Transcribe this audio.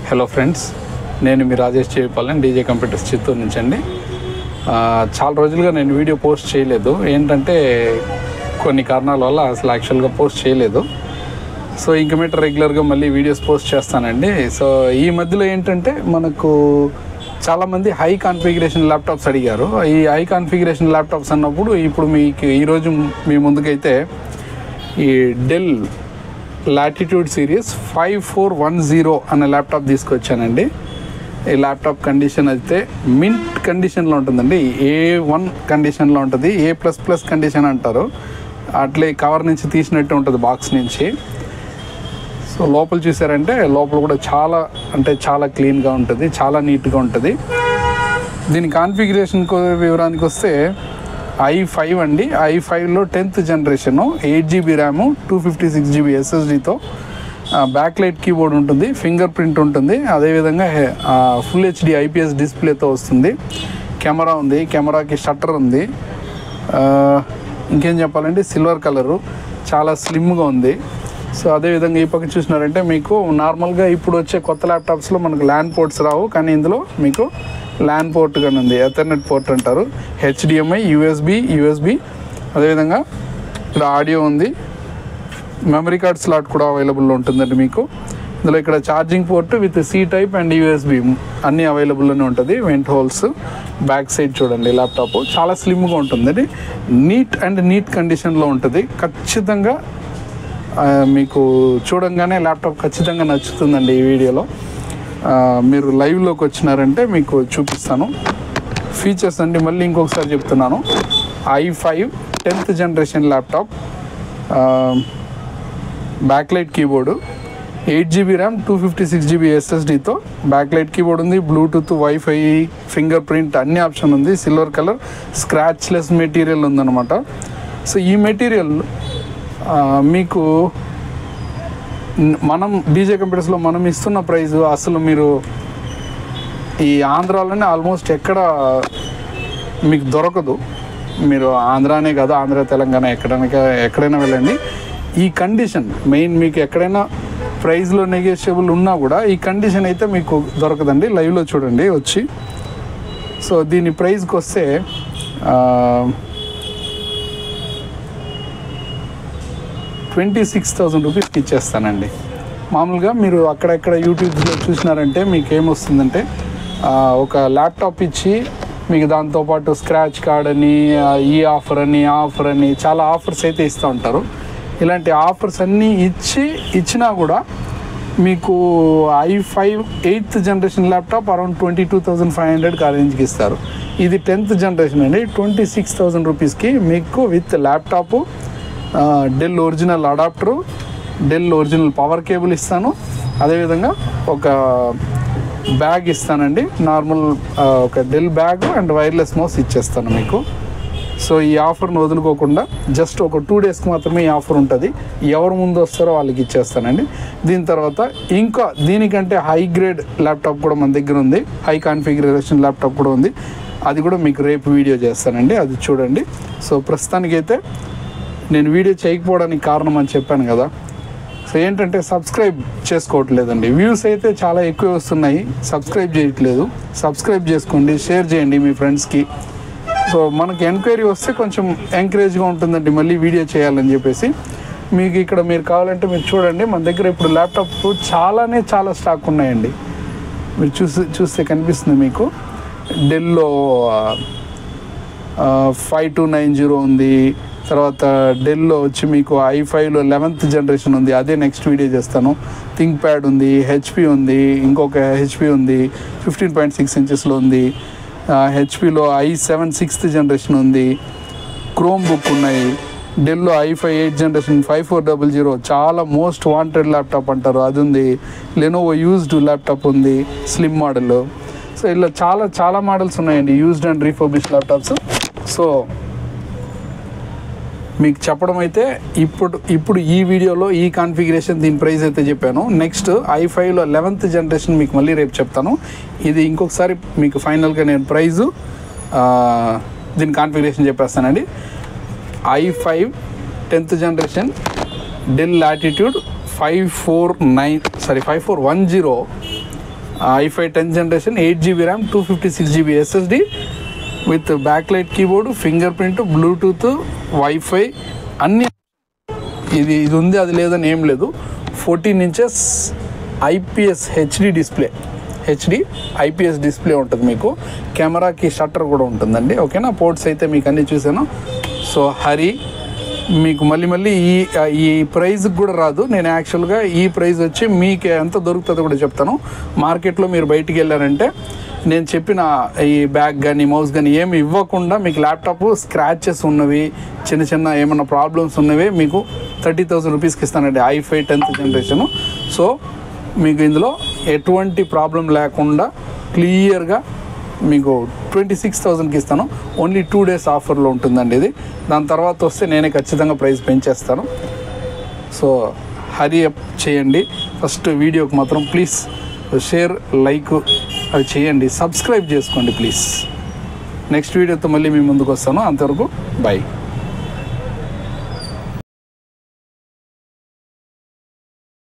Hello friends, నేను మీ Rajesh చేపాలని DJ computers Chittoor నుంచి అండి. చాలా రోజులుగా నేను వీడియో పోస్ట్ చేయలేదు. ఏంటంటే కొన్ని కారణాల వల్ల అసలు యాక్చువల్గా పోస్ట్ చేయలేదు. సో ఇంక మీట రెగ్యులర్గా మళ్ళీ వీడియోస్ పోస్ట్ చేస్తానండి. సో ఈ మధ్యలో ఏంటంటే మనకు చాలామంది హై కాన్ఫిగరేషన్ ల్యాప్టాప్స్ అడిగారు. ఈ హై కాన్ఫిగరేషన్ ల్యాప్టాప్స్ అన్నప్పుడు ఇప్పుడు మీకు ఈరోజు మీ ముందుకైతే ఈ డెల్ లాటిట్యూడ్ సిరీస్ 5410 అనే ల్యాప్టాప్ తీసుకొచ్చానండి. ఈ ల్యాప్టాప్ కండిషన్ అయితే మింట్ కండిషన్లో ఉంటుందండి. A1 కండిషన్లో ఉంటుంది. A++ కండిషన్ అంటారు. అట్లే కవర్ నుంచి తీసినట్టు ఉంటుంది, బాక్స్ నుంచి. సో లోపల చూసారంటే లోపల కూడా చాలా క్లీన్గా ఉంటుంది, చాలా నీట్గా ఉంటుంది. దీని కాన్ఫిగరేషన్ వివరానికి వస్తే i5 అండి. i5లో 10th generation, 8GB RAM, 256GB SSDతో బ్యాక్ లైట్ కీబోర్డ్ ఉంటుంది, ఫింగర్ ప్రింట్ ఉంటుంది, అదేవిధంగా ఫుల్ HD IPS డిస్ప్లేతో వస్తుంది. కెమెరా ఉంది, కెమెరాకి షట్టర్ ఉంది. ఇంకేం చెప్పాలంటే సిల్వర్ కలరు, చాలా స్లిమ్గా ఉంది. సో అదేవిధంగా ఈ పక్క చూసినారంటే మీకు నార్మల్గా ఇప్పుడు వచ్చే కొత్త ల్యాప్టాప్స్లో మనకు ల్యాన్ పోర్ట్స్ రావు, కానీ ఇందులో మీకు ల్యాన్ పోర్ట్ కానీ ఉంది, ఎథర్నెట్ పోర్ట్ అంటారు, HDMI, USB, అదేవిధంగా ఇక్కడ ఆడియో ఉంది, మెమరీ కార్డ్ స్లాట్ కూడా అవైలబుల్లో ఉంటుందండి మీకు. ఇందులో ఇక్కడ charging port with C type and USB అన్నీ అవైలబుల్లోనే ఉంటుంది. వెంట్ హోల్స్, బ్యాక్ సైడ్ చూడండి. ల్యాప్టాప్ చాలా స్లిమ్గా ఉంటుందండి, నీట్ కండిషన్లో ఉంటుంది. ఖచ్చితంగా మీకు చూడంగానే ల్యాప్టాప్ ఖచ్చితంగా నచ్చుతుందండి. ఈ వీడియోలో మీరు లైవ్లోకి వచ్చినారంటే మీకు చూపిస్తాను ఫీచర్స్ అండి. మళ్ళీ ఇంకొకసారి చెప్తున్నాను, i5 10th generation laptop, backlight keyboard, 8GB RAM, 256GB SSDతో బ్యాక్లైట్ కీబోర్డ్ ఉంది, బ్లూటూత్, వైఫై, ఫింగర్ ప్రింట్ అన్ని ఆప్షన్ ఉంది, సిల్వర్ కలర్, స్క్రాచ్లెస్ మెటీరియల్ ఉందన్నమాట. సో ఈ మెటీరియల్ మీకు మనం డీజే కంప్యూటర్స్లో మనం ఇస్తున్న ప్రైస్ అసలు మీరు ఈ ఆంధ్రాలోనే ఆల్మోస్ట్ మీకు దొరకదు. మీరు ఆంధ్రానే కాదు, ఆంధ్ర తెలంగాణ ఎక్కడైనా వెళ్ళండి, ఈ కండిషన్ మెయిన్ మీకు ఎక్కడైనా ప్రైస్లో నెగోషియబుల్ ఉన్నా కూడా ఈ కండిషన్ అయితే మీకు దొరకదండి. లైవ్లో చూడండి వచ్చి. సో దీని ప్రైస్కి వస్తే 26,000 రూపీస్కి ఇచ్చేస్తానండి. మామూలుగా మీరు అక్కడెక్కడ యూట్యూబ్లో చూసినారంటే మీకు ఏమొస్తుందంటే ఒక ల్యాప్టాప్ ఇచ్చి మీకు దాంతోపాటు స్క్రాచ్ కార్డ్ అని, ఈ ఆఫర్ అని, ఆ ఆఫర్ అని చాలా ఆఫర్స్ అయితే ఇస్తూ ఉంటారు. ఇలాంటి ఆఫర్స్ అన్నీ ఇచ్చినా కూడా మీకు i5 8th generation laptop around 22,500 ఆ రేంజ్కి ఇస్తారు. ఇది 10th జనరేషన్ అండి. 26,000 రూపీస్కి మీకు with laptop, Dell original adapter, Dell original power cable ఇస్తాను, అదేవిధంగా ఒక బ్యాగ్ ఇస్తానండి. నార్మల్ ఒక Dell bag and wireless mouse ఇచ్చేస్తాను మీకు. సో ఈ ఆఫర్ను వదులుకోకుండా జస్ట్ ఒక 2 డేస్కి మాత్రమే ఈ ఆఫర్ ఉంటుంది. ఎవరు ముందు వస్తారో వాళ్ళకి ఇచ్చేస్తానండి. దీని తర్వాత ఇంకా దీనికంటే హై గ్రేడ్ ల్యాప్టాప్ కూడా మన దగ్గర ఉంది, హై కాన్ఫిగరేషన్ ల్యాప్టాప్ కూడా ఉంది. అది కూడా మీకు రేపు వీడియో చేస్తానండి, అది చూడండి. సో ప్రస్తుతానికైతే నేను వీడియో చేయకపోవడానికి కారణం అని చెప్పాను కదా. సో ఏంటంటే సబ్స్క్రైబ్ చేసుకోవట్లేదండి. వ్యూస్ అయితే చాలా ఎక్కువ వస్తున్నాయి, సబ్స్క్రైబ్ చేయట్లేదు. సబ్స్క్రైబ్ చేసుకోండి, షేర్ చేయండి మీ ఫ్రెండ్స్కి. సో మనకి ఎంక్వైరీ వస్తే కొంచెం ఎంకరేజ్గా ఉంటుందండి మళ్ళీ వీడియో చేయాలని చెప్పేసి. మీకు ఇక్కడ మీరు కావాలంటే మీరు చూడండి, మన దగ్గర ఇప్పుడు ల్యాప్టాప్ చాలా స్టాక్ ఉన్నాయండి. మీరు చూస్తే కనిపిస్తుంది మీకు. డెల్లో 5290 ఉంది. తర్వాత డెల్లో వచ్చి మీకు i5లో 11th జనరేషన్ ఉంది, అదే నెక్స్ట్ వీడియో చేస్తాను. థింక్ ప్యాడ్ ఉంది, HP ఉంది, ఇంకొక HP ఉంది 15.6 ఇంచెస్లో ఉంది. HPలో i7 6th జనరేషన్ ఉంది, క్రోమ్ బుక్ ఉన్నాయి. డెల్లో i5 8th జనరేషన్ 5400 చాలా మోస్ట్ వాంటెడ్ ల్యాప్టాప్ అంటారు, అది ఉంది. లెనోవో యూజ్డ్ ల్యాప్టాప్ ఉంది, స్లిమ్ మోడల్. సో ఇలా చాలా మోడల్స్ ఉన్నాయండి, used and refurbished laptops. So మీకు చెప్పడం అయితే ఇప్పుడు ఈ వీడియోలో ఈ కాన్ఫిగరేషన్ దీని ప్రైస్ అయితే చెప్పాను. నెక్స్ట్ i5లో 11th జనరేషన్ మీకు మళ్ళీ రేపు చెప్తాను. ఇది ఇంకొకసారి మీకు ఫైనల్గా నేను ప్రైజు దీని కాన్ఫిగరేషన్ చెప్పేస్తానండి. i5 10th generation Dell Latitude 5410 i5 10th generation 8GB RAM 256GB SSD with back light keyboard, finger print, bluetooth, wifi అన్నీ ఇది ఉంది, అది లేదని ఏం లేదు. 14 inches IPS HD display, IPS display ఉంటుంది మీకు. కెమెరాకి షట్టర్ కూడా ఉంటుందండి. ఓకేనా, పోర్ట్స్ అయితే మీకు అన్నీ చూసాను. సో హరి మీకు మళ్ళీ ఈ ప్రైజ్కి కూడా రాదు. నేను యాక్చువల్గా ఈ ప్రైజ్ వచ్చి మీకు ఎంత దొరుకుతుందో కూడా చెప్తాను. మార్కెట్లో మీరు బయటికి వెళ్ళారంటే నేను చెప్పిన ఈ బ్యాగ్ కానీ మౌస్ కానీ ఏమి ఇవ్వకుండా మీకు ల్యాప్టాప్ స్క్రాచెస్ ఉన్నవి, చిన్న ఏమైనా ప్రాబ్లమ్స్ ఉన్నవి మీకు 30,000 రూపీస్కి ఇస్తానండి, i5 10th generation. సో మీకు ఇందులో ఎటువంటి ప్రాబ్లం లేకుండా క్లియర్గా మీకు 26,000కి ఇస్తాను. ఓన్లీ 2 days ఆఫర్లో ఉంటుందండి ఇది. దాని తర్వాత వస్తే నేనే ఖచ్చితంగా ప్రైస్ పెంచేస్తాను. సో హరీ అప్ చేయండి. ఫస్ట్ వీడియోకి మాత్రం ప్లీజ్ షేర్, లైక్ అవి చేయండి, సబ్స్క్రైబ్ చేసుకోండి ప్లీజ్. నెక్స్ట్ వీడియోతో మళ్ళీ మీ ముందుకు వస్తాను. అంతవరకు బై.